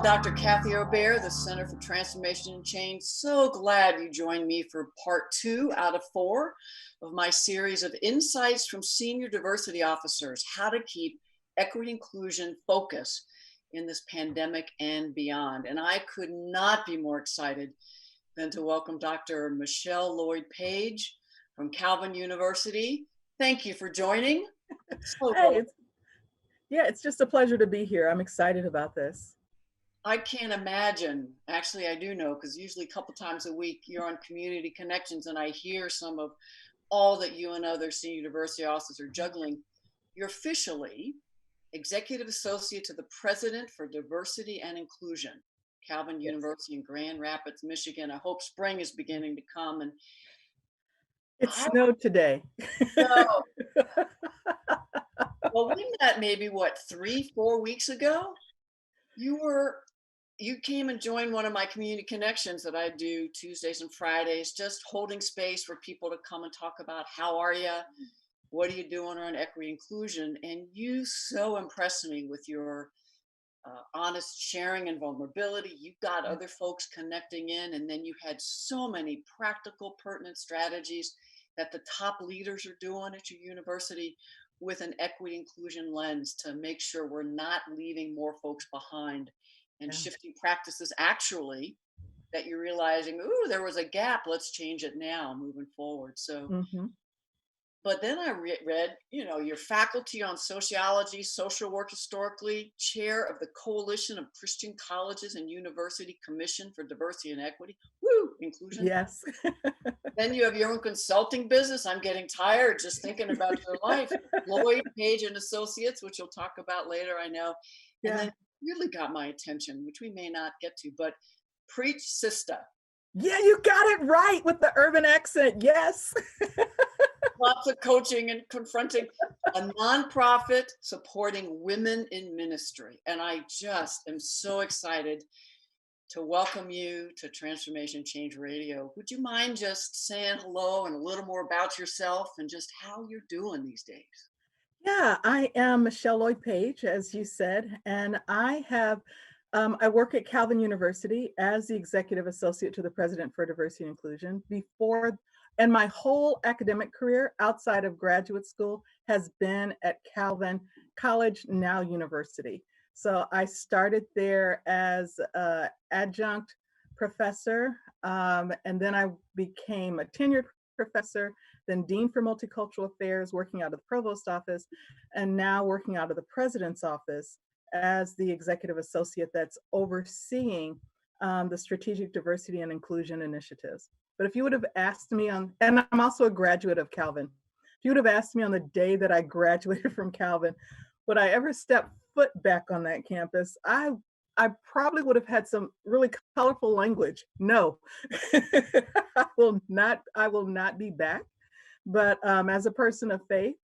Dr. Kathy Obear, the Center for Transformation and Change. So glad you joined me for part 2 out of 4 of my series of insights from senior diversity officers, how to keep equity inclusion focus in this pandemic and beyond. And I could not be more excited than to welcome Dr. Michelle Loyd-Paige from Calvin University. Thank you for joining. Hey, it's just a pleasure to be here. I'm excited about this. I can't imagine. Actually, I do know, because usually a couple times a week you're on Community Connections and I hear some of all that you and other senior diversity officers are juggling. You're officially Executive Associate to the President for Diversity and Inclusion, Calvin University in Grand Rapids, Michigan. I hope spring is beginning to come. And it snowed today. No. Well, we met maybe, 3-4 weeks ago? You came and joined one of my community connections that I do Tuesdays and Fridays, just holding space for people to come and talk about how are you, what are you doing around equity inclusion, and you so impressed me with your honest sharing and vulnerability. You got other folks connecting in, and then you had so many practical, pertinent strategies that the top leaders are doing at your university with an equity inclusion lens to make sure we're not leaving more folks behind and shifting practices actually that you're realizing, ooh, there was a gap, let's change it now moving forward. So but then I read, your faculty on sociology, social work historically, chair of the Coalition of Christian Colleges and University Commission for Diversity and Equity. Woo, inclusion. Yes. Then you have your own consulting business. I'm getting tired just thinking about your life. Loyd-Paige and Associates, which you'll talk about later, I know. And then really got my attention, which we may not get to, but Preach Sista. Yeah, you got it right with the urban accent. Yes. Lots of coaching and confronting, a nonprofit supporting women in ministry. And I just am so excited to welcome you to Transformation Change Radio. Would you mind just saying hello and a little more about yourself and just how you're doing these days? Yeah, I am Michelle Loyd-Paige, as you said, and I work at Calvin University as the Executive Associate to the President for Diversity and Inclusion. And my whole academic career outside of graduate school has been at Calvin College, now University. So I started there as an adjunct professor, and then I became a tenured professor, then dean for multicultural affairs, working out of the provost office, and now working out of the president's office as the executive associate that's overseeing the strategic diversity and inclusion initiatives. But if you would have asked me and I'm also a graduate of Calvin, if you would have asked me on the day that I graduated from Calvin, would I ever step foot back on that campus, I probably would have had some really colorful language. No, I will not be back. But as a person of faith,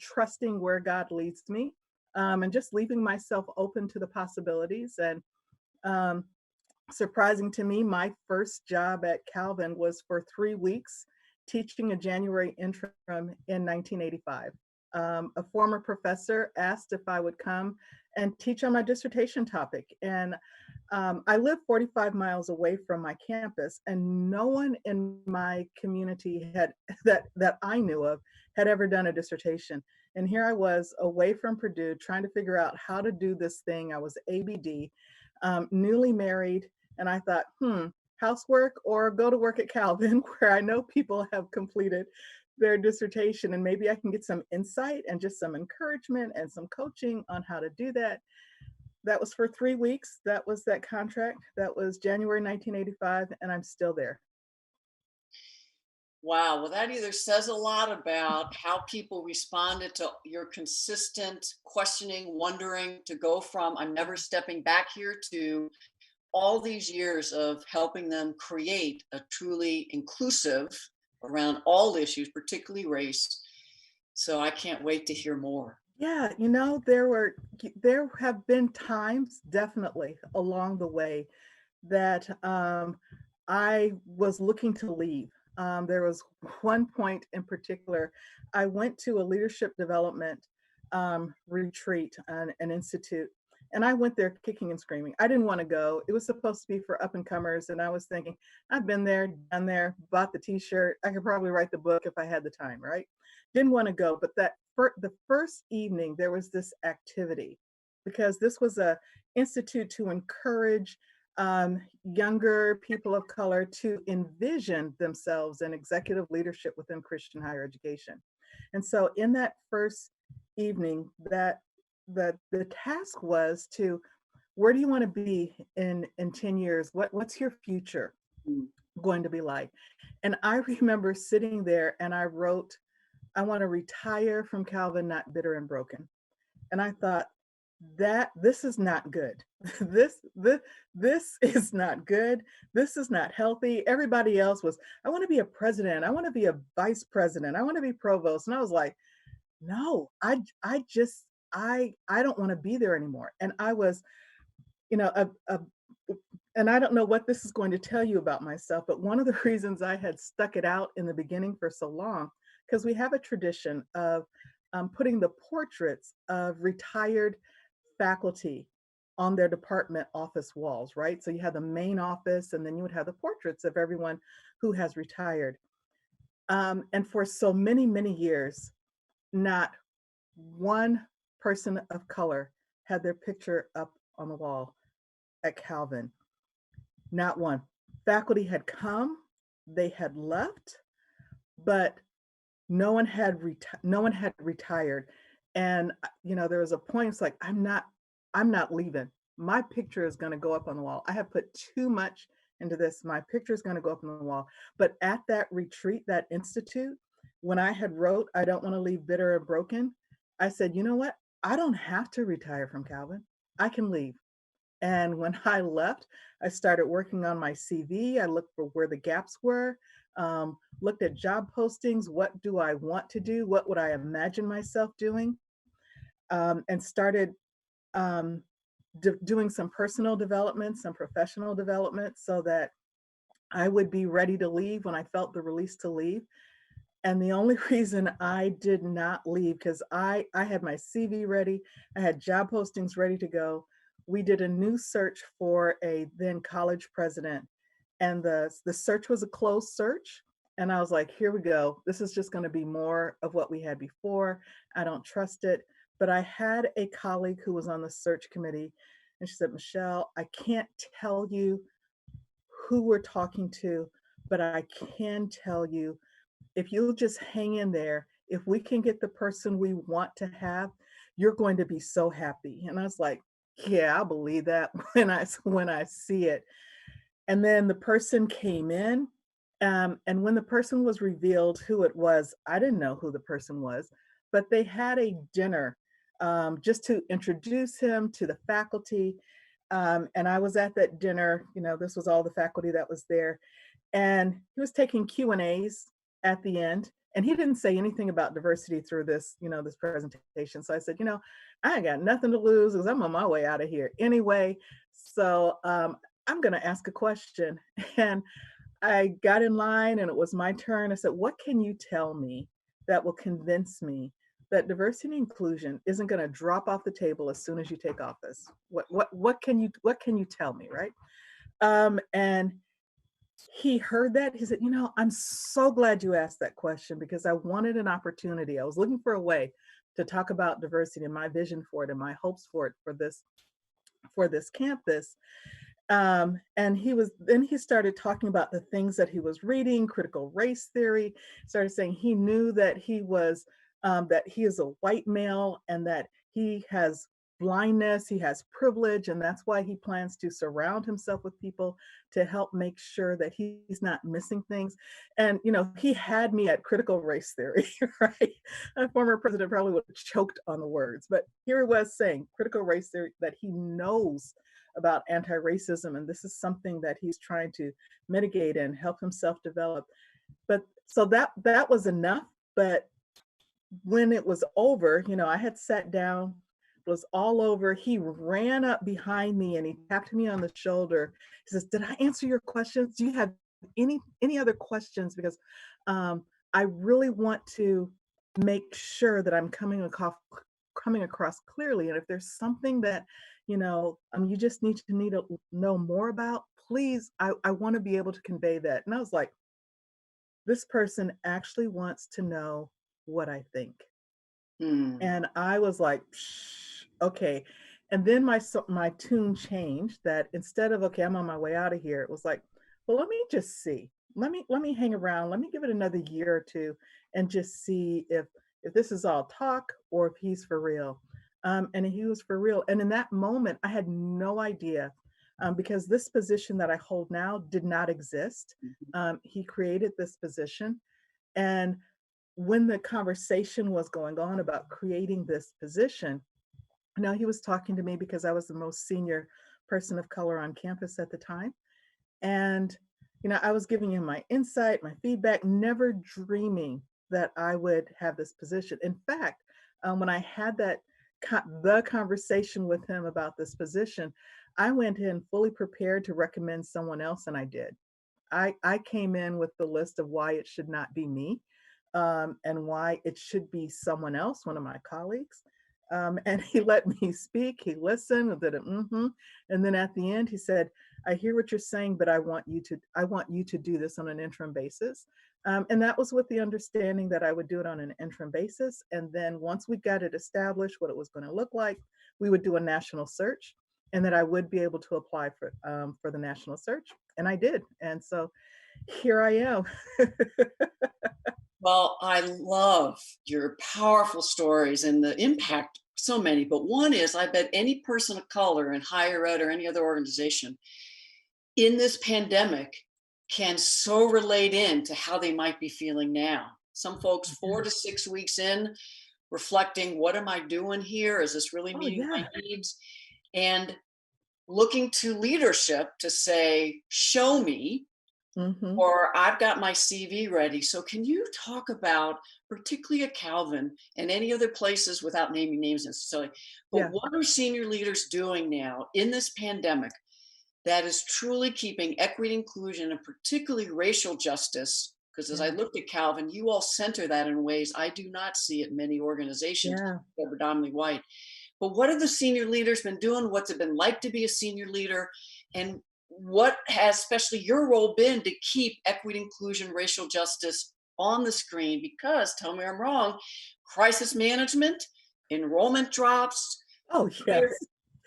trusting where God leads me, and just leaving myself open to the possibilities. And surprising to me, my first job at Calvin was for 3 weeks teaching a January interim in 1985. A former professor asked if I would come and teach on my dissertation topic. And I live 45 miles away from my campus, and no one in my community that I knew of had ever done a dissertation. And here I was away from Purdue trying to figure out how to do this thing. I was ABD, newly married, and I thought, housework or go to work at Calvin, where I know people have completed their dissertation, and maybe I can get some insight and just some encouragement and some coaching on how to do that. That was for 3 weeks. That was that contract. That was January 1985, and I'm still there. Wow, well, that either says a lot about how people responded to your consistent questioning, wondering, to go from I'm never stepping back here to all these years of helping them create a truly inclusive around all issues, particularly race. So I can't wait to hear more. Yeah, there have been times definitely along the way that I was looking to leave. There was one point in particular, I went to a leadership development retreat, an institute, And I went there kicking and screaming. I didn't want to go. It was supposed to be for up and comers. And I was thinking, I've been there, done there, bought the t-shirt. I could probably write the book if I had the time, right? Didn't want to go. But the first evening, there was this activity because this was a institute to encourage younger people of color to envision themselves in executive leadership within Christian higher education. And so in that first evening, that the task was to, where do you want to be in 10 years? What's your future Mm. going to be like? And I remember sitting there and I wrote, I want to retire from Calvin, not bitter and broken. And I thought, that this is not good. This is not good. This is not healthy. Everybody else was, I want to be a president. I want to be a vice president. I want to be provost. And I was like, no, I just I don't want to be there anymore. And I was, you know, and I don't know what this is going to tell you about myself, but one of the reasons I had stuck it out in the beginning for so long, because we have a tradition of putting the portraits of retired faculty on their department office walls, right? So you have the main office, and then you would have the portraits of everyone who has retired. And for so many, many years, not one person of color had their picture up on the wall at Calvin. Not one. Faculty had come, they had left, but no one had retired. And there was a point, it's like, I'm not leaving. My picture is going to go up on the wall. I have put too much into this. My picture is going to go up on the wall. But at that retreat, that institute, when I had wrote, I don't want to leave bitter or broken, I said, you know what? I don't have to retire from Calvin. I can leave. And when I left, I started working on my CV. I looked for where the gaps were, looked at job postings. What do I want to do? What would I imagine myself doing? And started doing some personal development, some professional development, so that I would be ready to leave when I felt the release to leave. And the only reason I did not leave, because I had my CV ready, I had job postings ready to go. We did a new search for a then college president, and the search was a closed search. And I was like, here we go. This is just going to be more of what we had before. I don't trust it. But I had a colleague who was on the search committee, and she said, Michelle, I can't tell you who we're talking to, but I can tell you, if you'll just hang in there, if we can get the person we want to have, you're going to be so happy. And I was like, yeah, I believe that when I see it. And then the person came in, and when the person was revealed who it was, I didn't know who the person was, but they had a dinner just to introduce him to the faculty. And I was at that dinner. This was all the faculty that was there, and he was taking Q&As at the end. And he didn't say anything about diversity through this presentation. So I said, I ain't got nothing to lose because I'm on my way out of here anyway. So I'm going to ask a question. And I got in line and it was my turn. I said, what can you tell me that will convince me that diversity and inclusion isn't going to drop off the table as soon as you take office? What can you tell me, right? And he heard that. He said, I'm so glad you asked that question because I wanted an opportunity. I was looking for a way to talk about diversity and my vision for it and my hopes for it for this campus. And he started talking about the things that he was reading, critical race theory, started saying he knew that that he is a white male and that he has blindness, he has privilege, and that's why he plans to surround himself with people to help make sure that he's not missing things. And he had me at critical race theory, right? A former president probably would have choked on the words, but here he was saying critical race theory, that he knows about anti-racism, and this is something that he's trying to mitigate and help himself develop. But so that was enough. But when it was over, I had sat down, it was all over. He ran up behind me and he tapped me on the shoulder. He says, did I answer your questions? Do you have any other questions? Because I really want to make sure that I'm coming coming across clearly. And if there's something that, you just need to know more about, please, I want to be able to convey that. And I was like, this person actually wants to know what I think. Hmm. And I was like, "Psh, okay." And then my tune changed that instead of, okay, I'm on my way out of here, it was like, well, let me just see. Let me hang around. Let me give it another year or two and just see if this is all talk or if he's for real. And he was for real. And in that moment, I had no idea, because this position that I hold now did not exist. He created this position. And when the conversation was going on about creating this position, now he was talking to me because I was the most senior person of color on campus at the time. And, I was giving him my insight, my feedback, never dreaming that I would have this position. In fact, when I had the conversation with him about this position, I went in fully prepared to recommend someone else, and I did. I came in with the list of why it should not be me, and why it should be someone else, one of my colleagues. And he let me speak. He listened and did and then at the end he said, "I hear what you're saying, but I want you to do this on an interim basis." And that was with the understanding that I would do it on an interim basis. And then once we got it established, what it was going to look like, we would do a national search, and that I would be able to apply for the national search. And I did. And so here I am. Well, I love your powerful stories and the impact, so many. But one is, I bet any person of color in higher ed or any other organization in this pandemic can so relate in to how they might be feeling now. Some folks Yeah. 4 to 6 weeks in, reflecting, what am I doing here? Is this really Oh, meeting my yeah. needs? And looking to leadership to say, show me, Mhm. or I've got my CV ready. So, can you talk about, particularly at Calvin and any other places without naming names necessarily, but Yeah. what are senior leaders doing now in this pandemic that is truly keeping equity, inclusion, and particularly racial justice? Because as I Yeah. looked at Calvin, you all center that in ways I do not see at many organizations Yeah. that are predominantly white. But what have the senior leaders been doing? What's it been like to be a senior leader? And what has especially your role been to keep equity, inclusion, racial justice on the screen? Because, tell me I'm wrong, crisis management, enrollment drops. Oh, Where, yes.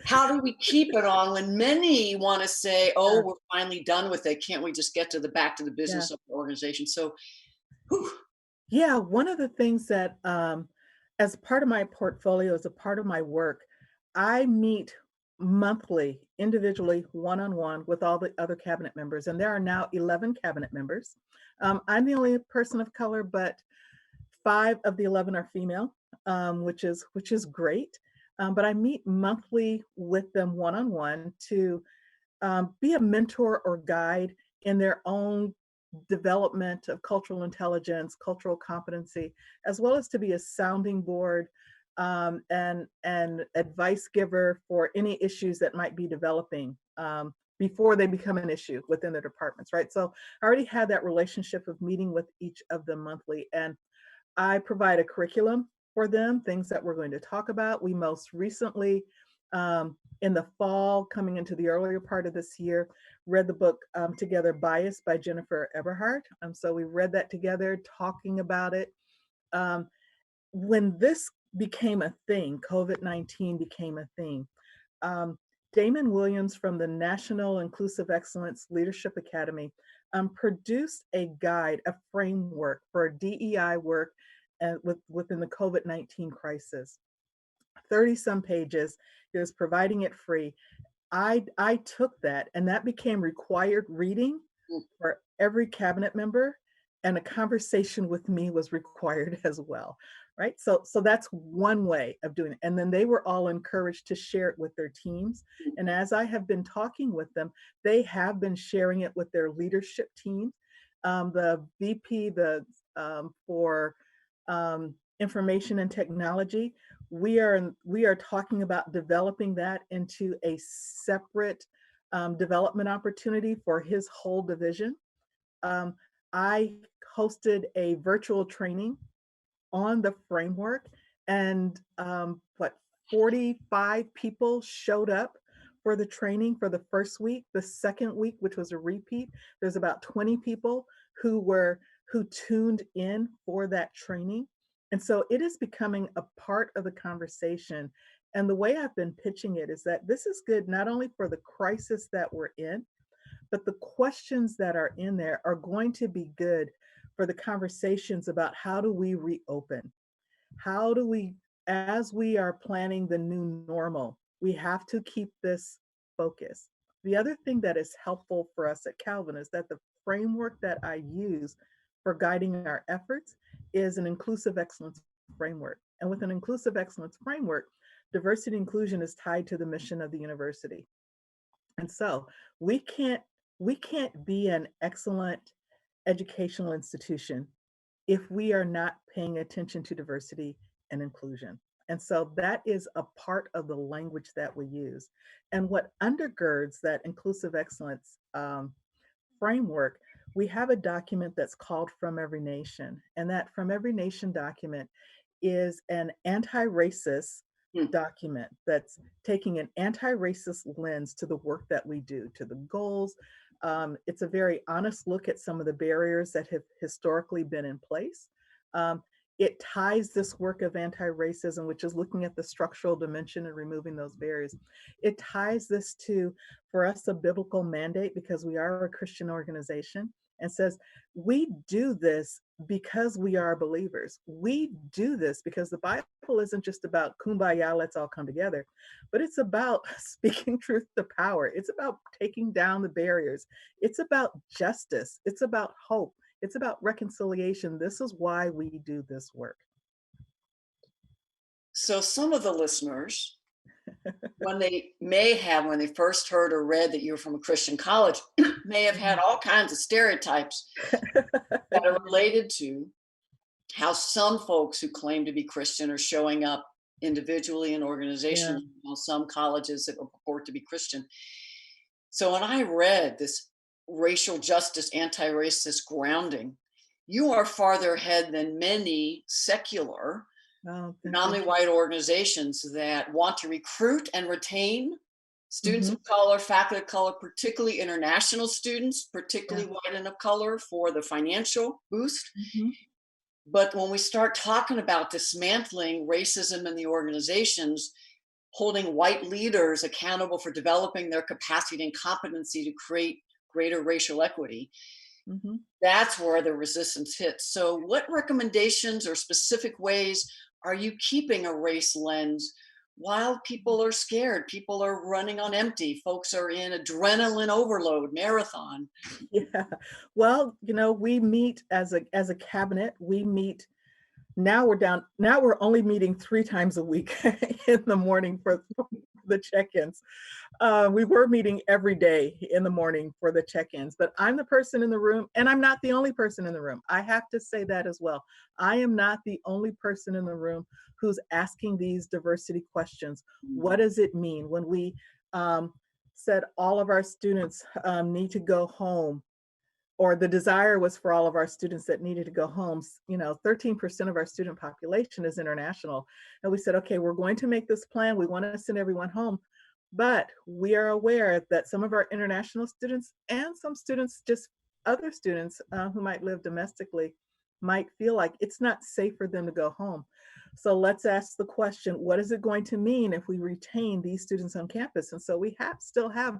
how do we keep it on when many want to say, Yeah. oh, we're finally done with it? Can't we just get to the back to the Yeah. business of the organization? So, whew. Yeah, one of the things that, as part of my portfolio, as a part of my work, I meet monthly, individually, one-on-one with all the other cabinet members, and there are now 11 cabinet members. I'm the only person of color, but 5 of the 11 are female, which is great. But I meet monthly with them one-on-one to be a mentor or guide in their own development of cultural intelligence, cultural competency, as well as to be a sounding board, and advice giver for any issues that might be developing, before they become an issue within the departments, right? So I already had that relationship of meeting with each of them monthly, and I provide a curriculum for them, things that we're going to talk about. We most recently, in the fall, coming into the earlier part of this year, read the book together, Bias by Jennifer Eberhardt. So we read that together, talking about it. Um, when this became a thing, COVID-19 became a thing, um, Damon Williams from the National Inclusive Excellence Leadership Academy produced a guide, a framework for DEI work within the COVID-19 crisis. 30 some pages. He was providing it free. I took that, and that became required reading for every cabinet member, and a conversation with me was required as well, right? So that's one way of doing it. And then they were all encouraged to share it with their teams. And as I have been talking with them, they have been sharing it with their leadership teams. The VP, for information and technology, we are talking about developing that into a separate development opportunity for his whole division. um, I hosted a virtual training on the framework, and what, 45 people showed up for the training for the first week. The second week, which was a repeat, there's about 20 people who tuned in for that training. And so it is becoming a part of the conversation. And the way I've been pitching it is that this is good not only for the crisis that we're in, but the questions that are in there are going to be good for the conversations about how do we reopen? How do we, as we are planning the new normal, we have to keep this focus. The other thing that is helpful for us at Calvin is that the framework that I use for guiding our efforts is an inclusive excellence framework. And with an inclusive excellence framework, diversity and inclusion is tied to the mission of the university. And so we can't we can't be an excellent educational institution if we are not paying attention to diversity and inclusion. And so that is a part of the language that we use. And what undergirds that inclusive excellence framework, we have a document that's called From Every Nation. And that From Every Nation document is an anti-racist Hmm. document that's taking an anti-racist lens to the work that we do, to the goals. It's a very honest look at some of the barriers that have historically been in place. Um, it ties this work of anti-racism, which is looking at the structural dimension and removing those barriers. It ties this to, for us, a biblical mandate because we are a Christian organization, and says, we do this because we are believers. We do this because the Bible isn't just about kumbaya, let's all come together, but it's about speaking truth to power. It's about taking down the barriers. It's about justice. It's about hope. It's about reconciliation. This is why we do this work. So some of the listeners, when they first heard or read that you're from a Christian college, may have had all kinds of stereotypes that are related to how some folks who claim to be Christian are showing up individually in Yeah. organizations, some colleges that purport to be Christian. So when I read this racial justice, anti-racist grounding, you are farther ahead than many secular, Oh, thank you. predominantly white organizations that want to recruit and retain students Hmm. of color, faculty of color, particularly international students, Yeah. particularly white and of color, for the financial boost. Hmm. But when we start talking about dismantling racism in the organizations, holding white leaders accountable for developing their capacity and competency to create greater racial equity, Hmm. that's where the resistance hits. So, what recommendations or specific ways are you keeping a race lens while people are scared? People are running on empty. Folks are in adrenaline overload marathon. Yeah. Well, we meet as a cabinet. We meet now. We're only meeting 3 times a week in the morning for the check-ins. We were meeting every day in the morning for the check-ins, but I'm the person in the room, and I'm not the only person in the room. I have to say that as well. I am not the only person in the room who's asking these diversity questions. What does it mean when we um, said all of our students need to go home, or the desire was for all of our students that needed to go home? 13% of our student population is international. And we said, okay, we're going to make this plan. We want to send everyone home. But we are aware that some of our international students and some students, just other students who might live domestically, might feel like it's not safe for them to go home. So let's ask the question, what is it going to mean if we retain these students on campus? And so we still have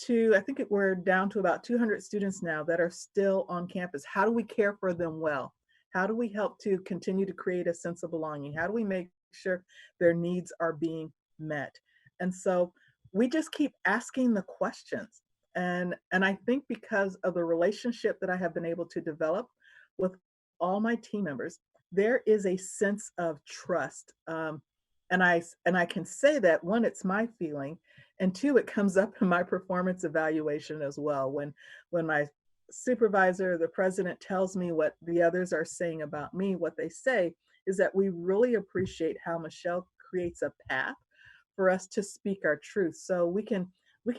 I think we're down to about 200 students now that are still on campus. How do we care for them well? How do we help to continue to create a sense of belonging? How do we make sure their needs are being met? And so we just keep asking the questions. And I think because of the relationship that I have been able to develop with all my team members, there is a sense of trust. And I can say that, one, it's my feeling, and two, it comes up in my performance evaluation as well. When my supervisor, the president, tells me what the others are saying about me, what they say is that we really appreciate how Michelle creates a path for us to speak our truth. So we can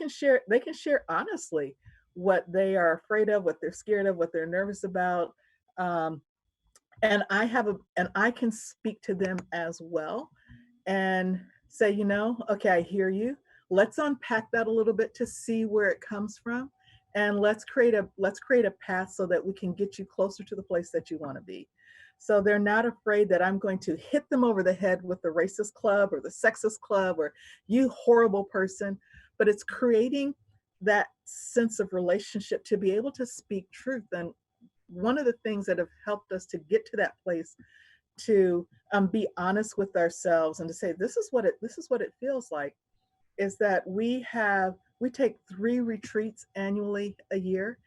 share, they can share honestly what they are afraid of, what they're scared of, what they're nervous about. Um, and I can speak to them as well and say, okay, I hear you. Let's unpack that a little bit to see where it comes from. And let's create a path so that we can get you closer to the place that you want to be. So they're not afraid that I'm going to hit them over the head with the racist club or the sexist club or you horrible person, but it's creating that sense of relationship to be able to speak truth. And one of the things that have helped us to get to that place to be honest with ourselves and to say this is what it feels like is that we take 3 retreats annually a year,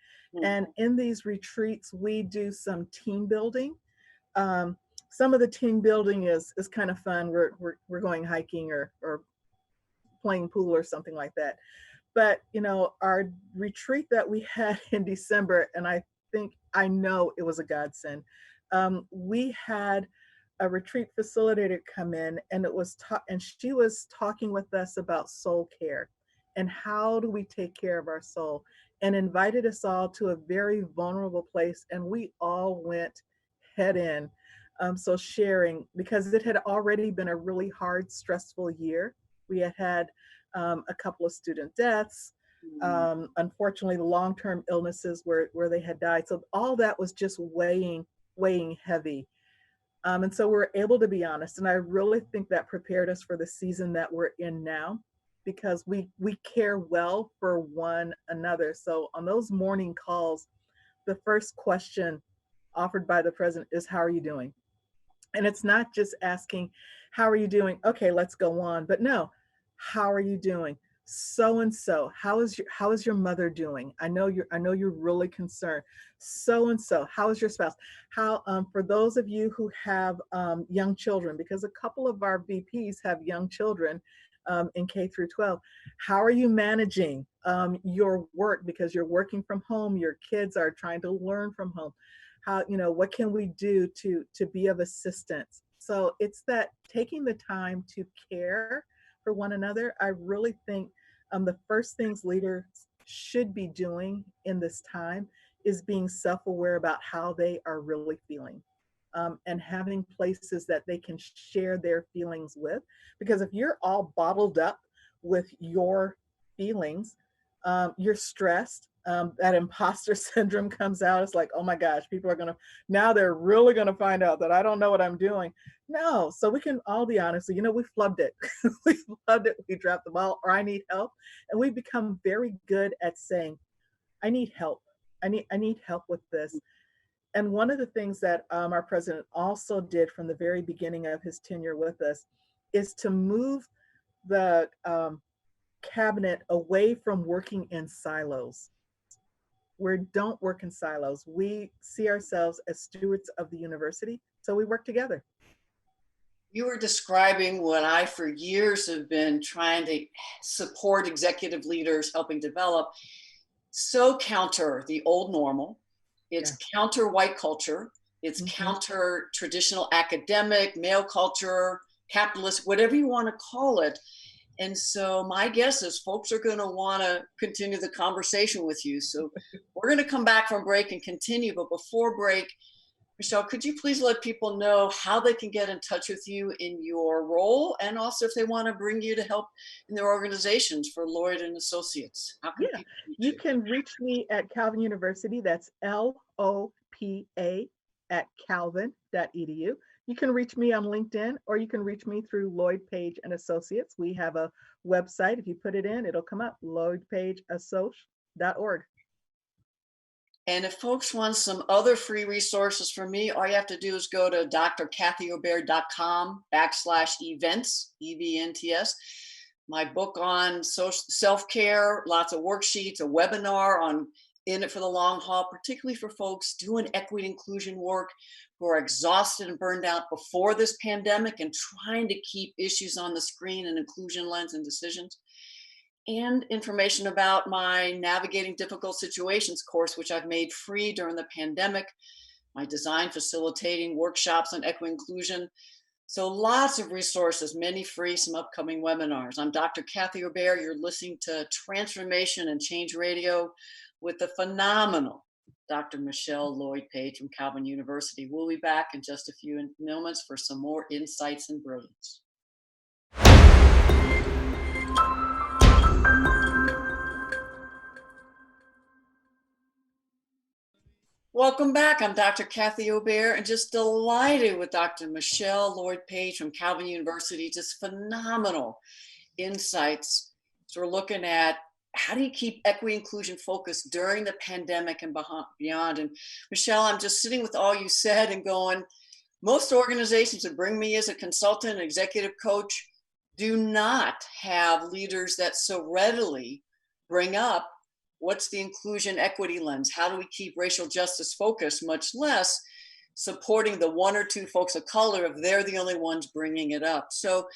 and Mhm. in these retreats we do some team building. um, some of the team building is kind of fun. We're going hiking or playing pool or something like that. But our retreat that we had in December, and I know it was a godsend. We had a retreat facilitator come in, and and she was talking with us about soul care and how do we take care of our soul, and invited us all to a very vulnerable place, and we all went head in. So sharing, because it had already been a really hard, stressful year. We had had a couple of student deaths, Mm. unfortunately, the long-term illnesses where they had died. So all that was just weighing heavy. And so we're able to be honest. And I really think that prepared us for the season that we're in now, because we care well for one another. So on those morning calls, the first question offered by the president is, "How are you doing?" And it's not just asking, "How are you doing?" Okay, let's go on. But no, "How are you doing? So and so, how is your mother doing? I know you're really concerned. So and so, how is your spouse? How For those of you who have young children, because a couple of our VPs have young children in K through 12, how are you managing your work because you're working from home? Your kids are trying to learn from home. What can we do to be of assistance? So it's that taking the time to care for one another. I really think the first things leaders should be doing in this time is being self-aware about how they are really feeling, and having places that they can share their feelings with. Because if you're all bottled up with your feelings, you're stressed. That imposter syndrome comes out. It's like, oh my gosh, people are now they're really gonna find out that I don't know what I'm doing. No, so we can all be honest. We flubbed it. We flubbed it. We dropped the ball, or I need help, and we become very good at saying, I need help. I need help with this. And one of the things that our president also did from the very beginning of his tenure with us is to move the cabinet away from working in silos. We don't work in silos. We see ourselves as stewards of the university, so we work together. You were describing what I, for years, have been trying to support executive leaders helping develop. So counter the old normal. It's Yeah. counter white culture. It's Hmm. counter traditional academic, male culture, capitalist, whatever you want to call it. And so my guess is folks are going to want to continue the conversation with you. So we're going to come back from break and continue. But before break, Michelle, could you please let people know how they can get in touch with you in your role, and also if they want to bring you to help in their organizations for Lloyd and Associates? How can Yeah. people reach You you? can reach me at Calvin University. That's LOPA at calvin.edu. You can reach me on LinkedIn, or you can reach me through Loyd-Paige and Associates. We have a website. If you put it in, it'll come up, loydpaigeassociates.org. And if folks want some other free resources from me, all you have to do is go to drkathyobear.com/events, EVNTS. My book on self-care, lots of worksheets, a webinar on in it for the long haul, particularly for folks doing equity inclusion work who are exhausted and burned out before this pandemic and trying to keep issues on the screen and inclusion lens and decisions, and information about my Navigating Difficult Situations course, which I've made free during the pandemic, my design facilitating workshops on equity inclusion. So lots of resources, many free, some upcoming webinars. I'm Dr. Kathy Obear. You're listening to Transformation and Change Radio with the phenomenal Dr. Michelle Loyd-Paige from Calvin University. We'll be back in just a few moments for some more insights and brilliance. Welcome back. I'm Dr. Kathy Obear and just delighted with Dr. Michelle Loyd-Paige from Calvin University. Just phenomenal insights. So we're looking at how do you keep equity inclusion focused during the pandemic and beyond. And Michelle, I'm just sitting with all you said and going, most organizations that bring me as a consultant, executive coach, do not have leaders that so readily bring up what's the inclusion equity lens? How do we keep racial justice focused, much less supporting the one or two folks of color if they're the only ones bringing it up? So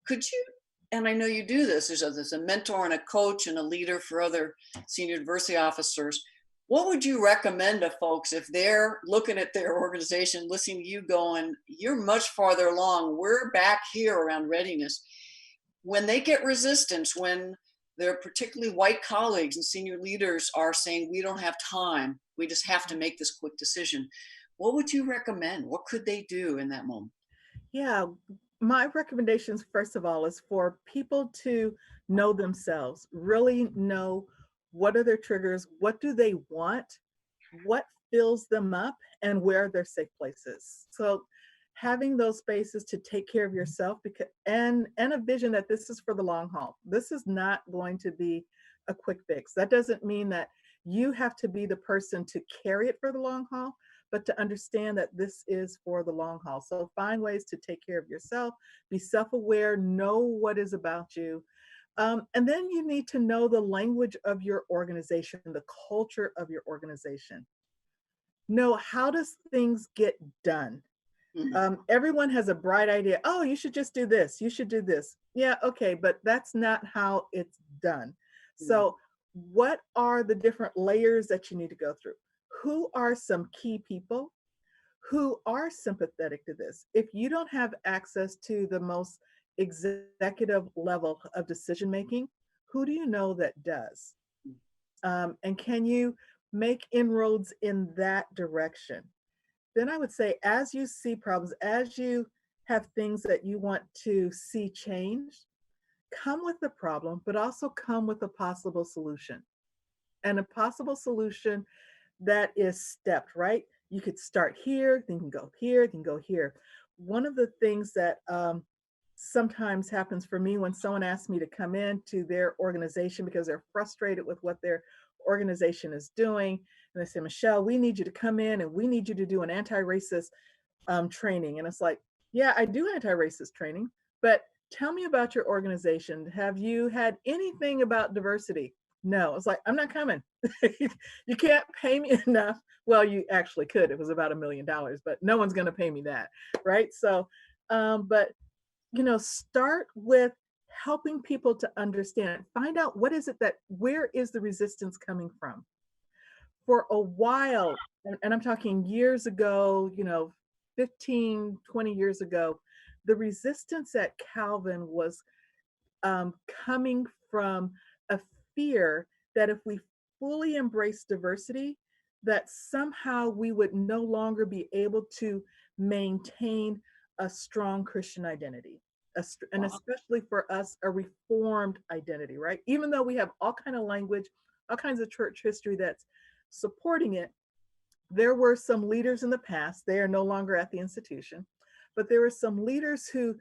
could you, and I know you do this, there's a mentor and a coach and a leader for other senior diversity officers. What would you recommend to folks if they're looking at their organization, listening to you going, you're much farther along, we're back here around readiness. When they get resistance, when their particularly white colleagues and senior leaders are saying, we don't have time, we just have to make this quick decision. What would you recommend? What could they do in that moment? Yeah, my recommendations, first of all, is for people to know themselves, really know what are their triggers, what do they want, what fills them up, and where are their safe places. So having those spaces to take care of yourself because and a vision that this is for the long haul. This is not going to be a quick fix. That doesn't mean that you have to be the person to carry it for the long haul, but to understand that this is for the long haul. So find ways to take care of yourself, be self aware, know what is about you. And then you need to know the language of your organization, the culture of your organization. Know how does things get done. Mhm. Everyone has a bright idea. Oh, you should just do this. You should do this. Yeah, okay, but that's not how it's done. Mhm. So, what are the different layers that you need to go through? Who are some key people who are sympathetic to this? If you don't have access to the most executive level of decision making, who do you know that does? And can you make inroads in that direction? Then I would say, as you see problems, as you have things that you want to see changed, come with the problem, but also come with a possible solution. And a possible solution that is stepped, right? You could start here, then you can go here, then go here. One of the things that sometimes happens for me when someone asks me to come into their organization because they're frustrated with what their organization is doing, and they say, Michelle, we need you to come in and we need you to do an anti-racist training. And it's like, yeah, I do anti-racist training, but tell me about your organization. Have you had anything about diversity? No. It's like, I'm not coming. You can't pay me enough. Well, you actually could. It was about $1 million, but no one's going to pay me that. Right. So, but, start with helping people to understand, find out what is it that, where is the resistance coming from? For a while, and I'm talking years ago, 15, 20 years ago, the resistance at Calvin was coming from a fear that if we fully embrace diversity, that somehow we would no longer be able to maintain a strong Christian identity, and Wow. especially for us, a reformed identity, right? Even though we have all kind of language, all kinds of church history that's supporting it, there were some leaders in the past, they are no longer at the institution, but there were some leaders who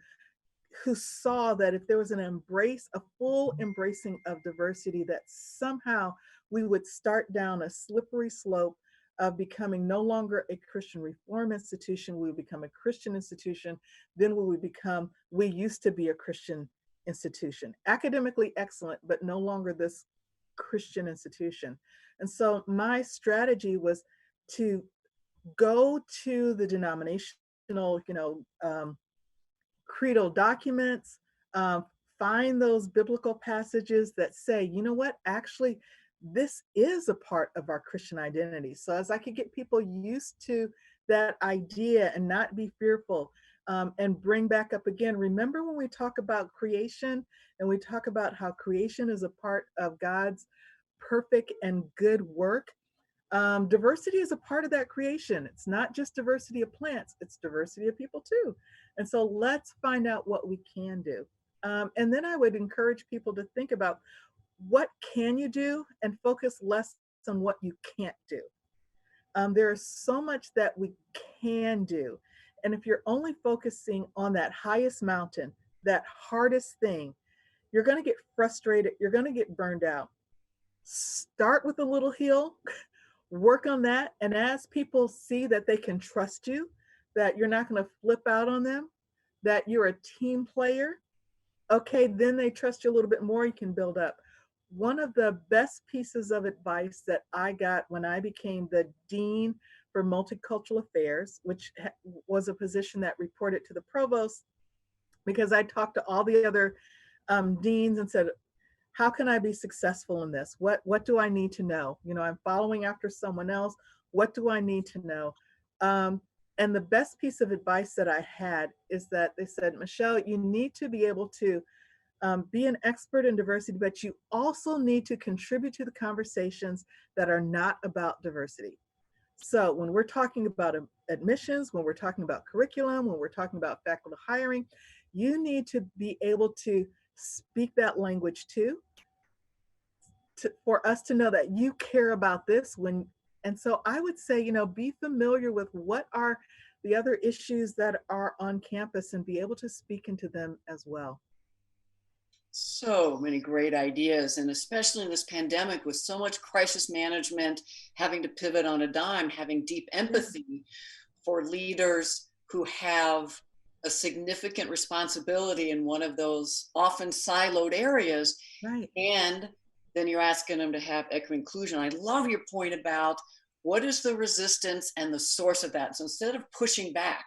saw that if there was an embrace, a full embracing of diversity, that somehow we would start down a slippery slope of becoming no longer a Christian reform institution, we would become a Christian institution, then we would become, we used to be a Christian institution, academically excellent, but no longer this Christian institution. And so my strategy was to go to the denominational, creedal documents, find those biblical passages that say, you know what, actually, this is a part of our Christian identity. So as I could get people used to that idea and not be fearful, and bring back up again, remember when we talk about creation and we talk about how creation is a part of God's perfect and good work, Diversity is a part of that creation. It's not just diversity of plants, it's diversity of people too. And so let's find out what we can do. And then I would encourage people to think about what can you do and focus less on what you can't do. There is so much that we can do. And if you're only focusing on that highest mountain, that hardest thing, you're going to get frustrated. You're going to get burned out. Start with a little hill, work on that. And as people see that they can trust you, that you're not going to flip out on them, that you're a team player, okay, then they trust you a little bit more. You can build up. One of the best pieces of advice that I got when I became the dean for multicultural affairs, which was a position that reported to the provost, because I talked to all the other deans and said, how can I be successful in this? What do I need to know? You know, I'm following after someone else. What do I need to know? And the best piece of advice that I had is that they said, Michelle, you need to be able to be an expert in diversity, but you also need to contribute to the conversations that are not about diversity. So when we're talking about admissions, when we're talking about curriculum, when we're talking about faculty hiring, you need to be able to speak that language too, for us to know that you care about this when, and so I would say, you know, be familiar with what are the other issues that are on campus and be able to speak into them as well. So many great ideas, and especially in this pandemic with so much crisis management, having to pivot on a dime, having deep Yeah, empathy for leaders who have a significant responsibility in one of those often siloed areas. right. And then you're asking them to have equity inclusion. I love your point about what is the resistance and the source of that. So instead of pushing back,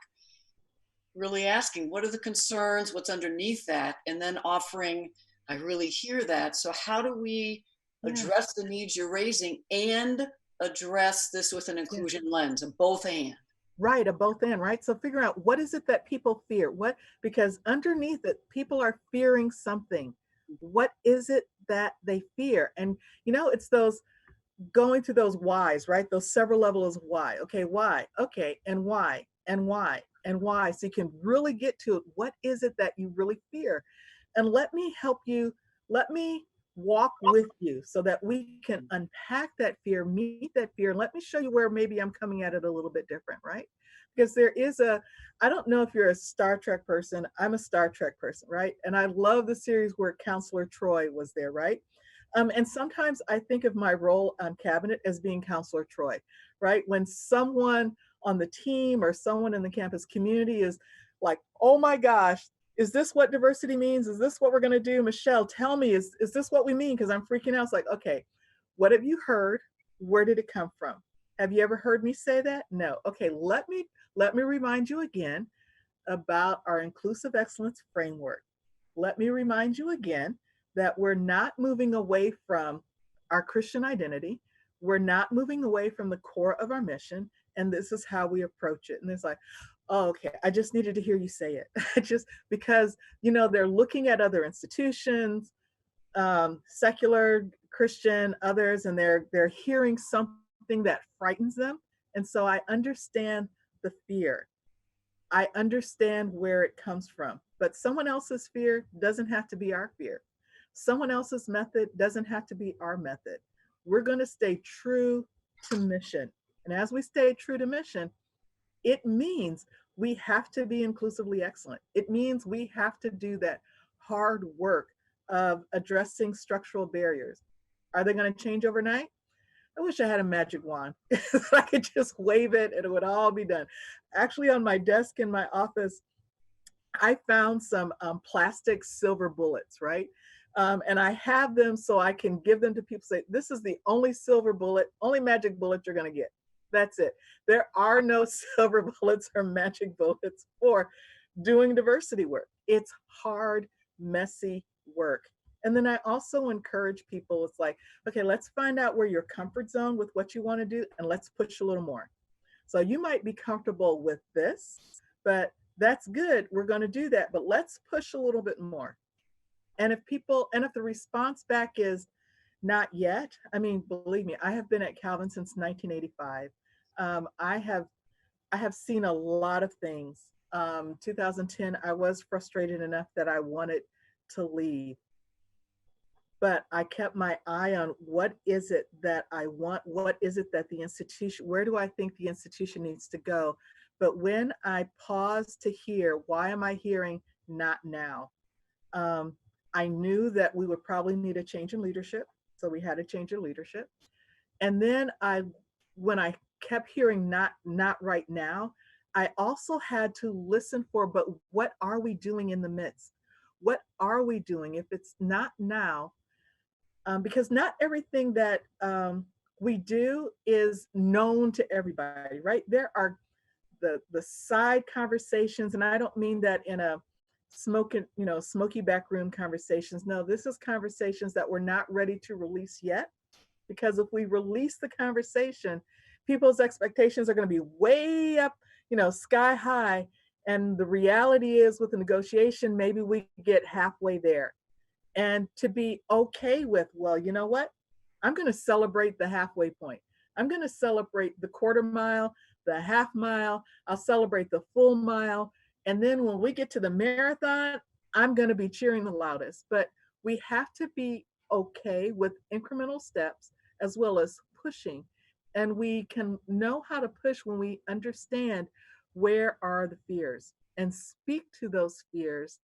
really asking what are the concerns, what's underneath that, and then offering, I really hear that. So how do we Yeah, address the needs you're raising and address this with an yeah. inclusion lens, a both and? Right, a both and, right? So figure out what is it that people fear? What, because underneath it, people are fearing something. What is it that they fear? And you know, it's those going through those whys, right? Those several levels of why. Okay, why? Okay, and why? And why? And why? So you can really get to it. What is it that you really fear? And let me help you. Let me walk with you so that we can unpack that fear, meet that fear, and let me show you where maybe I'm coming at it a little bit different, right? Because there is a, I don't know if you're a Star Trek person. I'm a Star Trek person, right? And I love the series where Counselor Troy was there, right? And sometimes I think of my role on cabinet as being Counselor Troy, right? When someone on the team or someone in the campus community is like, oh my gosh, is this what diversity means? Is this what we're going to do? Michelle, tell me, is this what we mean? Because I'm freaking out. It's like, okay, what have you heard? Where did it come from? Have you ever heard me say that? No. Okay, let me remind you again about our inclusive excellence framework. Let me remind you again that we're not moving away from our Christian identity. We're not moving away from the core of our mission. And this is how we approach it. And it's like, oh, okay, I just needed to hear you say it. Just because, you know, they're looking at other institutions, secular, Christian, others, and they're hearing something that frightens them. And so I understand the fear. I understand where it comes from, but someone else's fear doesn't have to be our fear. Someone else's method doesn't have to be our method. We're going to stay true to mission. And as we stay true to mission, it means we have to be inclusively excellent. It means we have to do that hard work of addressing structural barriers. Are they going to change overnight? I wish I had a magic wand. I could just wave it and it would all be done. Actually, on my desk in my office, I found some plastic silver bullets, right? And I have them so I can give them to people. Say, this is the only silver bullet, only magic bullet you're going to get. That's it. There are no silver bullets or magic bullets for doing diversity work. It's hard, messy work. And then I also encourage people, it's like, okay, let's find out where your comfort zone with what you want to do and let's push a little more. So you might be comfortable with this, but that's good. We're going to do that, but let's push a little bit more. And if the response back is, Not yet. I mean, believe me, I have been at Calvin since 1985. I have seen a lot of things. 2010, I was frustrated enough that I wanted to leave, but I kept my eye on what is it that I want? What is it that the institution, where do I think the institution needs to go? But when I paused to hear, why am I hearing not now? Um, I knew that we would probably need a change in leadership. So we had a change in leadership. And then when I kept hearing not right now, I also had to listen for, but what are we doing in the midst? What are we doing? If it's not now, because not everything that we do is known to everybody, right? There are the side conversations, and I don't mean that in a smoky back room conversations. No, this is conversations that we're not ready to release yet, because if we release the conversation, people's expectations are going to be way up, sky high. And the reality is, with the negotiation, maybe we get halfway there. And to be okay with, well, you know what? I'm going to celebrate the halfway point. I'm going to celebrate the quarter mile, the half mile. I'll celebrate the full mile. And then when we get to the marathon, I'm going to be cheering the loudest. But we have to be okay with incremental steps as well as pushing. And we can know how to push when we understand where are the fears and speak to those fears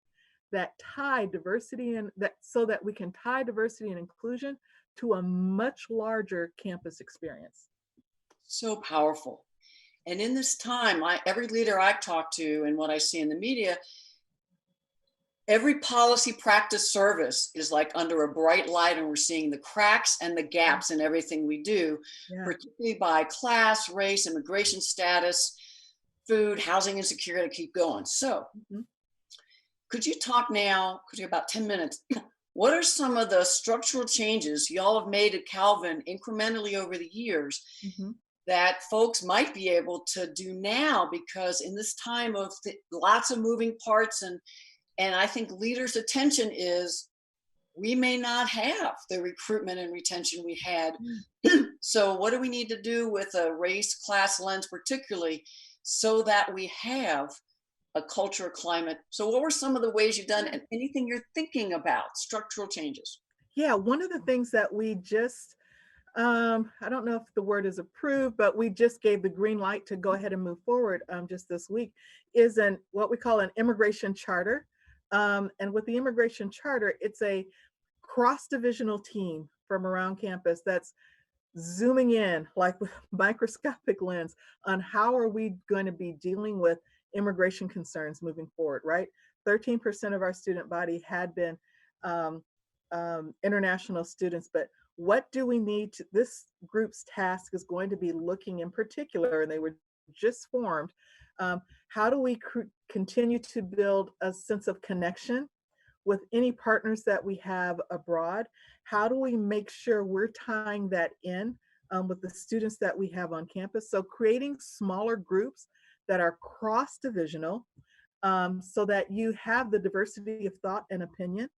that tie diversity and that so that we can tie diversity and inclusion to a much larger campus experience. So powerful. And in this time, every leader I talk to and what I see in the media, every policy practice service is like under a bright light, and we're seeing the cracks and the gaps in everything we do, Yeah. particularly by class, race, immigration status, food, housing insecurity, keep going. So Mhm. could you talk now, because you have about 10 minutes, what are some of the structural changes y'all have made at Calvin incrementally over the years Mhm. that folks might be able to do now? Because in this time of lots of moving parts, and I think leaders' attention is, we may not have the recruitment and retention we had. Mm. So what do we need to do with a race class lens particularly, so that we have a culture climate? So what were some of the ways you've done, and anything you're thinking about structural changes? Yeah, one of the things that we just I don't know if the word is approved, but we just gave the green light to go ahead and move forward just this week, is an what we call an immigration charter. And with the immigration charter, it's a cross-divisional team from around campus that's zooming in like with microscopic lens on how are we going to be dealing with immigration concerns moving forward, right? 13% of our student body had been um, international students, but what do we need to, this group's task is going to be looking in particular, and they were just formed, how do we continue to build a sense of connection with any partners that we have abroad? How do we make sure we're tying that in with the students that we have on campus? So creating smaller groups that are cross-divisional, so that you have the diversity of thought and opinion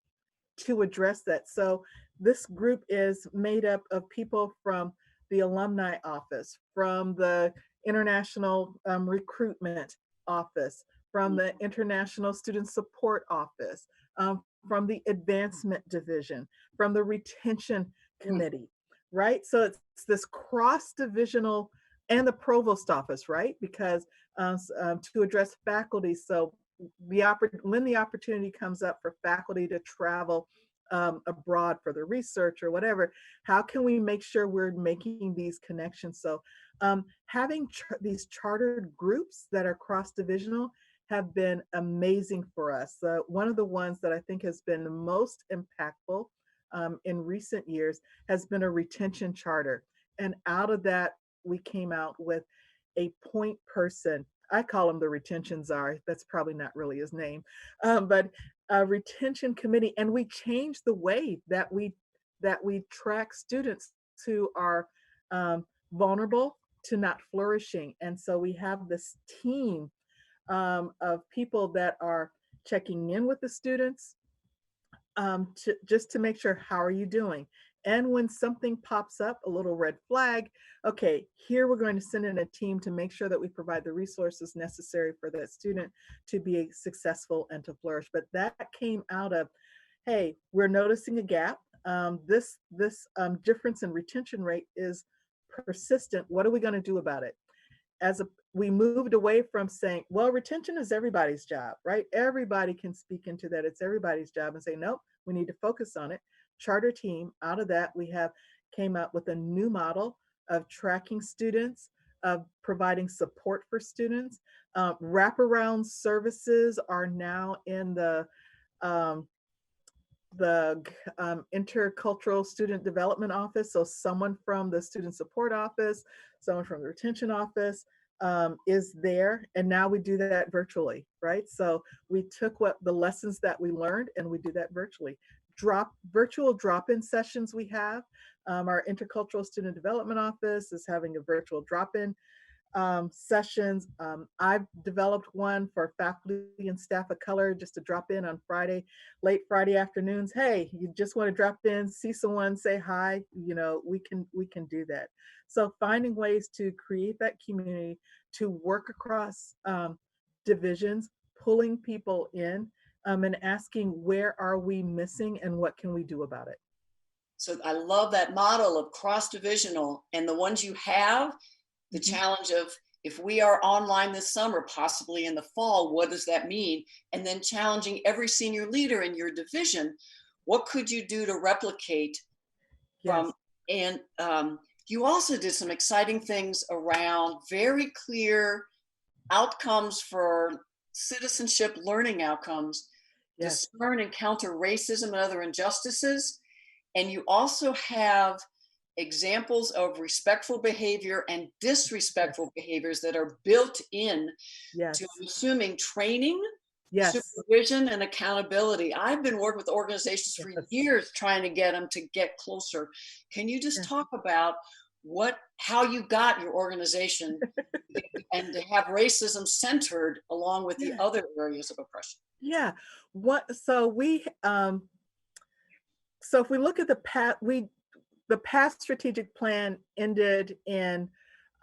to address that. So this group is made up of people from the alumni office, from the international recruitment office, from the international student support office, from the advancement division, from the retention Mm, committee, right? So it's this cross divisional, and the provost office, right? Because to address faculty. So when the opportunity comes up for faculty to travel abroad for the research or whatever, how can we make sure we're making these connections? So having these chartered groups that are cross-divisional have been amazing for us. One of the ones that I think has been the most impactful in recent years has been a retention charter. And out of that, we came out with a point person. I call him the retention czar. That's probably not really his name, but a retention committee, and we changed the way that we track students who are vulnerable to not flourishing. And so we have this team of people that are checking in with the students, just to make sure, how are you doing? And when something pops up, a little red flag, okay, here we're going to send in a team to make sure that we provide the resources necessary for that student to be successful and to flourish. But that came out of, hey, we're noticing a gap. This difference in retention rate is persistent. What are we going to do about it? As a We moved away from saying, well, retention is everybody's job, right? Everybody can speak into that. It's everybody's job, and say, nope, we need to focus on it. Charter team. Out of that, we have came out with a new model of tracking students, of providing support for students. Wraparound services are now in um, the intercultural student development office. So someone from the student support office, someone from the retention office is there. And now we do that virtually, right? So we took what the lessons that we learned and we do that virtually. Virtual drop-in sessions we have. Our intercultural student development office is having a virtual drop-in sessions. I've developed one for faculty and staff of color just to drop in on Friday, late Friday afternoons. Hey, you just want to drop in, see someone, say hi. We can do that. So finding ways to create that community, to work across divisions, pulling people in, and asking where are we missing and what can we do about it. So I love that model of cross divisional, and the ones you have, the Mhm. challenge of, if we are online this summer, possibly in the fall, what does that mean? And then challenging every senior leader in your division, what could you do to replicate from? Yes, And you also did some exciting things around very clear outcomes for citizenship learning outcomes, yes, discern and counter racism and other injustices. And you also have examples of respectful behavior and yes, disrespectful behaviors that are built in to, yes, I'm assuming, training, yes, supervision, and accountability. I've been working with organizations for yes, years trying to get them to get closer. Can you just yes. talk about how you got your organization and to have racism centered along with the Yeah. other areas of oppression? Yeah. What so we so if we look at the past strategic plan ended in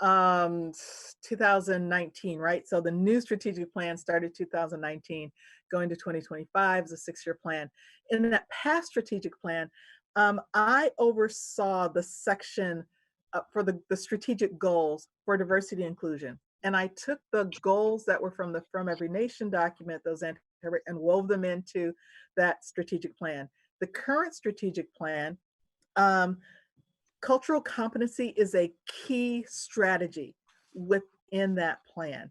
2019, right? So the new strategic plan started 2019, going to 2025 is a 6-year plan. In that past strategic plan, I oversaw the section for the strategic goals for diversity and inclusion. And I took the goals that were from the From Every Nation document, and wove them into that strategic plan. The current strategic plan, um, cultural competency is a key strategy within that plan.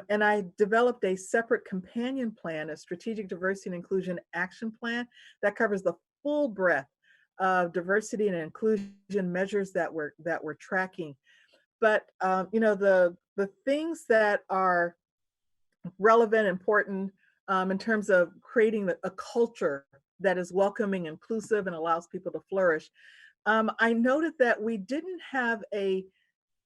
And I developed a separate companion plan, a strategic diversity and inclusion action plan that covers the full breadth of diversity and inclusion measures that we're tracking. But the things that are relevant, important in terms of creating a culture that is welcoming, inclusive, and allows people to flourish. I noted that we didn't have a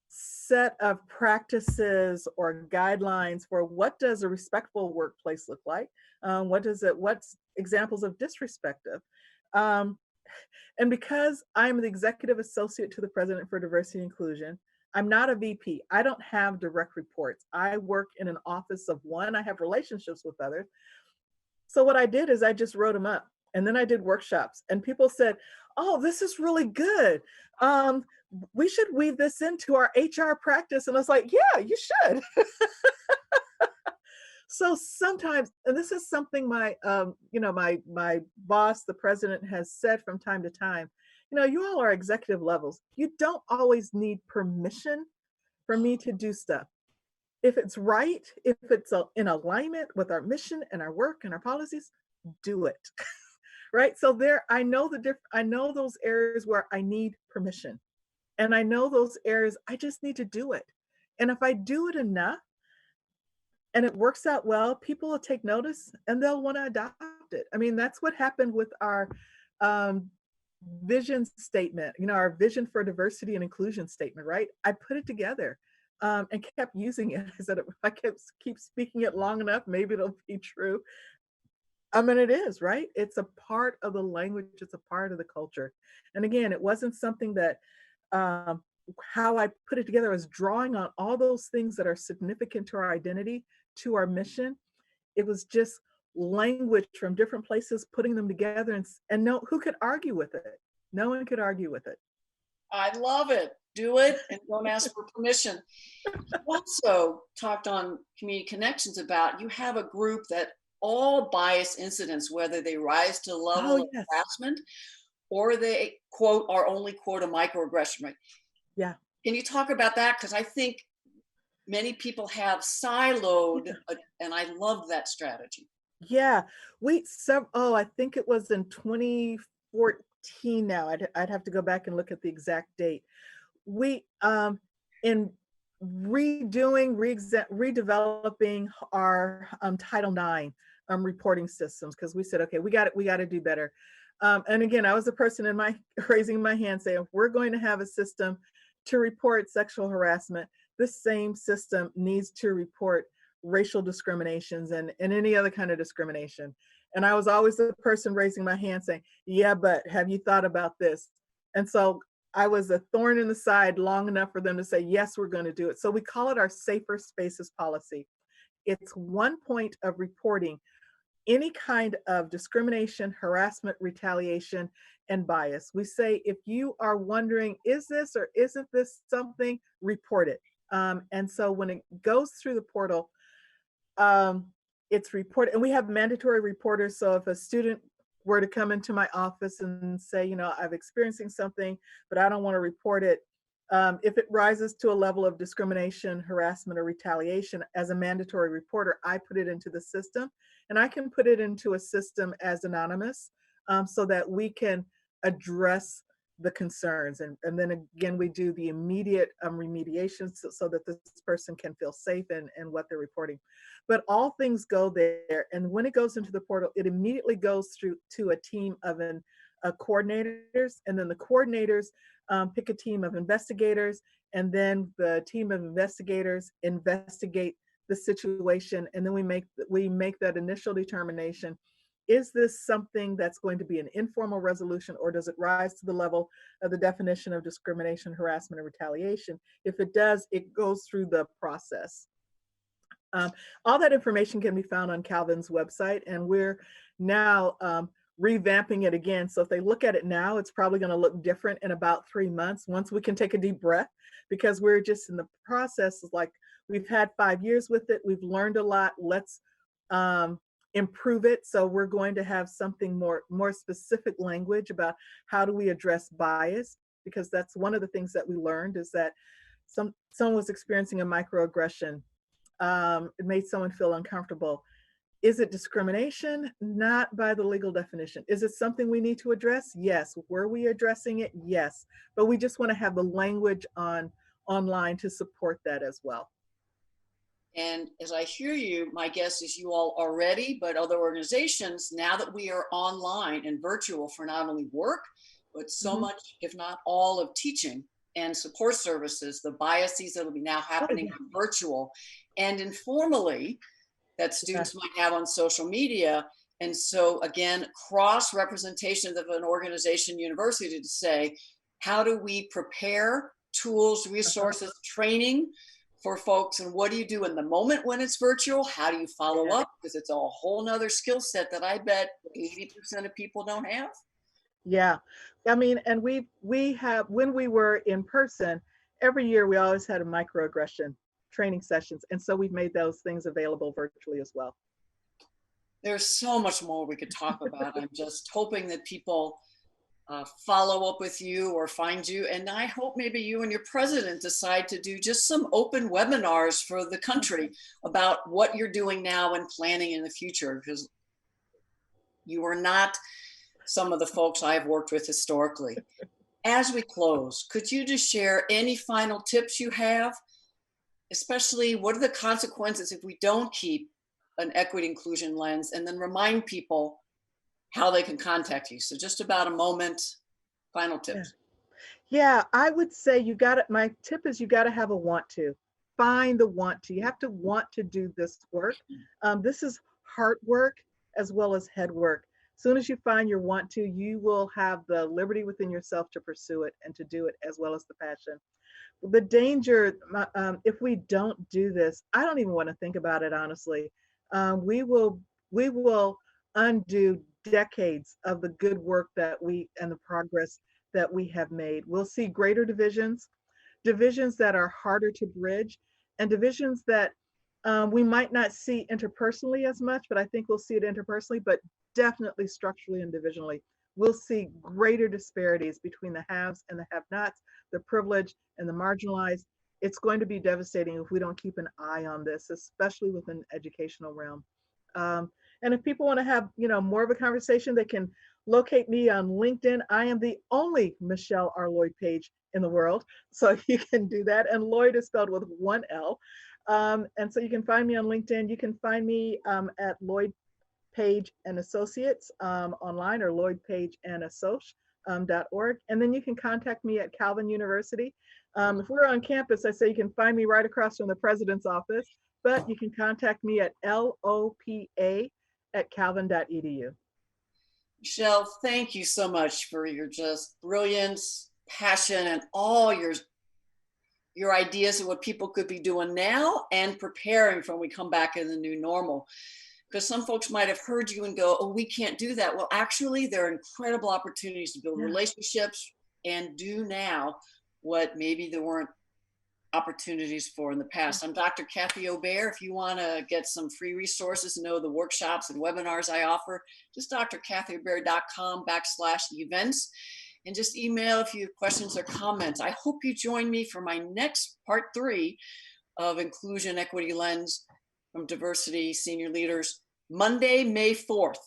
set of practices or guidelines for what does a respectful workplace look like. What's examples of disrespectful. Um, and because I'm the executive associate to the president for diversity and inclusion, I'm not a VP. I don't have direct reports. I work in an office of one. I have relationships with others. So what I did is I just wrote them up, and then I did workshops, and people said, "Oh, this is really good. Um, we should weave this into our HR practice." And I was like, "Yeah, you should." So sometimes, and this is something my boss, the president, has said from time to time. You all are executive levels. You don't always need permission for me to do stuff. If it's right, if it's in alignment with our mission and our work and our policies, do it. Right? So I know those areas where I need permission. And I know those areas I just need to do it. And if I do it enough and it works out well, people will take notice and they'll want to adopt it. I mean, that's what happened with our um, vision statement, our vision for diversity and inclusion statement, right? I put it together and kept using it. I said, if I keep speaking it long enough, maybe it'll be true. I mean, it is, right? It's a part of the language, it's a part of the culture. And again, it wasn't something that um, how I put it together is drawing on all those things that are significant to our identity, to our mission. It was just language from different places, putting them together, and no, who could argue with it? No one could argue with it. I love it. Do it and don't ask for permission. You also talked on Community Connections about you have a group that all bias incidents, whether they rise to the Oh level of yes, harassment or they quote are only quote a microaggression, right? yeah, Can you talk about that? Because I think many people have siloed, and I love that strategy. yeah. Oh, I think it was in 2014. Now I'd have to go back and look at the exact date. We in redeveloping our Title IX reporting systems, because we said, okay, we got to do better. And again, I was the person in my raising my hand saying, if we're going to have a system to report sexual harassment, this same system needs to report racial discriminations and any other kind of discrimination. And I was always the person raising my hand saying, yeah, but have you thought about this? And so I was a thorn in the side long enough for them to say, yes, we're going to do it. So we call it our safer spaces policy. It's one point of reporting any kind of discrimination, harassment, retaliation, and bias. We say, if you are wondering, is this or isn't this something, report it. And so when it goes through the portal, um, it's reported, and we have mandatory reporters. So if a student were to come into my office and say, I'm experiencing something, but I don't want to report it, if it rises to a level of discrimination, harassment, or retaliation, as a mandatory reporter, I put it into the system, and I can put it into a system as anonymous, so that we can address the concerns. And then again, we do the immediate remediation, so that this person can feel safe in what they're reporting. But all things go there. And when it goes into the portal, it immediately goes through to a team of coordinators. And then the coordinators pick a team of investigators. And then the team of investigators investigate the situation. And then we make that initial determination. Is this something that's going to be an informal resolution, or does it rise to the level of the definition of discrimination, harassment, or retaliation? If it does, it goes through the process. Um, all that information can be found on Calvin's website, and we're now revamping it again. So if they look at it now, it's probably going to look different in about 3 months once we can take a deep breath, because we're just in the process. Of like, we've had 5 years with it, we've learned a lot. Let's um, improve it. So we're going to have something more specific language about how do we address bias, because that's one of the things that we learned, is that someone was experiencing a microaggression. It made someone feel uncomfortable. Is it discrimination? Not by the legal definition. Is it something we need to address? Yes. Were we addressing it? Yes. But we just want to have the language online to support that as well. And as I hear you, my guess is you all are ready, but other organizations, now that we are online and virtual for not only work, but so Mhm. much, if not all, of teaching and support services, the biases that will be now Oh, happening yeah. virtual and informally that Yeah. students might have on social media. And so, again, cross representation of an organization, university, to say, how do we prepare tools, Uh-huh. resources, training for folks? And what do you do in the moment when it's virtual? How do you follow Yeah. up? Because it's a whole nother skill set that I bet 80% of people don't have. Yeah. I mean, and we have, when we were in person, every year we always had a microaggression training sessions. And so we've made those things available virtually as well. There's so much more we could talk about. I'm just hoping that people follow up with you or find you. And I hope maybe you and your president decide to do just some open webinars for the country about what you're doing now and planning in the future, because you are not some of the folks I've worked with historically. As we close, could you just share any final tips you have, especially what are the consequences if we don't keep an equity inclusion lens, and then remind people how they can contact you? So just about a moment, final Yeah. tips. Yeah, I would say my tip is, you got to have a want to. Find the want to. You have to want to do this work. This is hard work. as well as head work. Soon as you find your want to, you will have the liberty within yourself to pursue it and to do it, as well as the passion. The danger, if we don't do this, I don't even want to think about it, honestly. We will undo decades of the good work that we and the progress that we have made. We'll see greater divisions, divisions that are harder to bridge, and divisions that we might not see interpersonally as much, but I think we'll see it interpersonally, but definitely structurally and divisionally. We'll see greater disparities between the haves and the have-nots, the privileged and the marginalized. It's going to be devastating if we don't keep an eye on this, especially within the educational realm. And if people want to have, more of a conversation, they can locate me on LinkedIn. I am the only Michelle R. Loyd-Paige in the world, so you can do that. And Lloyd is spelled with one L. And so you can find me on LinkedIn. You can find me at Loyd-Paige and Associates online, or loydpageandassociates.org. And then you can contact me at Calvin University. If we're on campus, I say you can find me right across from the president's office, but you can contact me at lopa@calvin.edu. Michelle, thank you so much for your just brilliance, passion, and all your ideas of what people could be doing now and preparing for when we come back in the new normal. Because some folks might have heard you and go, oh, we can't do that. Well, actually, there are incredible opportunities to build Yeah. relationships and do now what maybe there weren't opportunities for in the past. I'm Dr. Kathy Obear. If you want to get some free resources and know the workshops and webinars I offer, just drkathyobear.com/events, and just email if you have questions or comments. I hope you join me for my next part 3 of Inclusion Equity Lens from Diversity Senior Leaders, Monday, May 4th.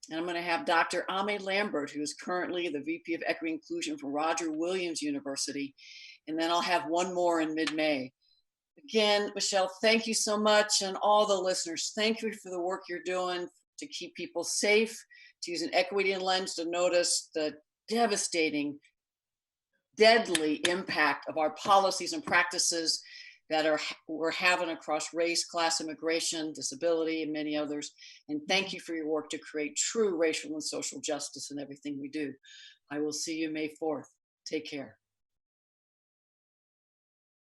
And I'm going to have Dr. Ame Lambert, who is currently the VP of Equity Inclusion for Roger Williams University. And then I'll have one more in mid-May. Again, Michelle, thank you so much. And all the listeners, thank you for the work you're doing to keep people safe, to use an equity and lens to notice the devastating, deadly impact of our policies and practices that we're having across race, class, immigration, disability, and many others. And thank you for your work to create true racial and social justice in everything we do. I will see you May 4th. Take care.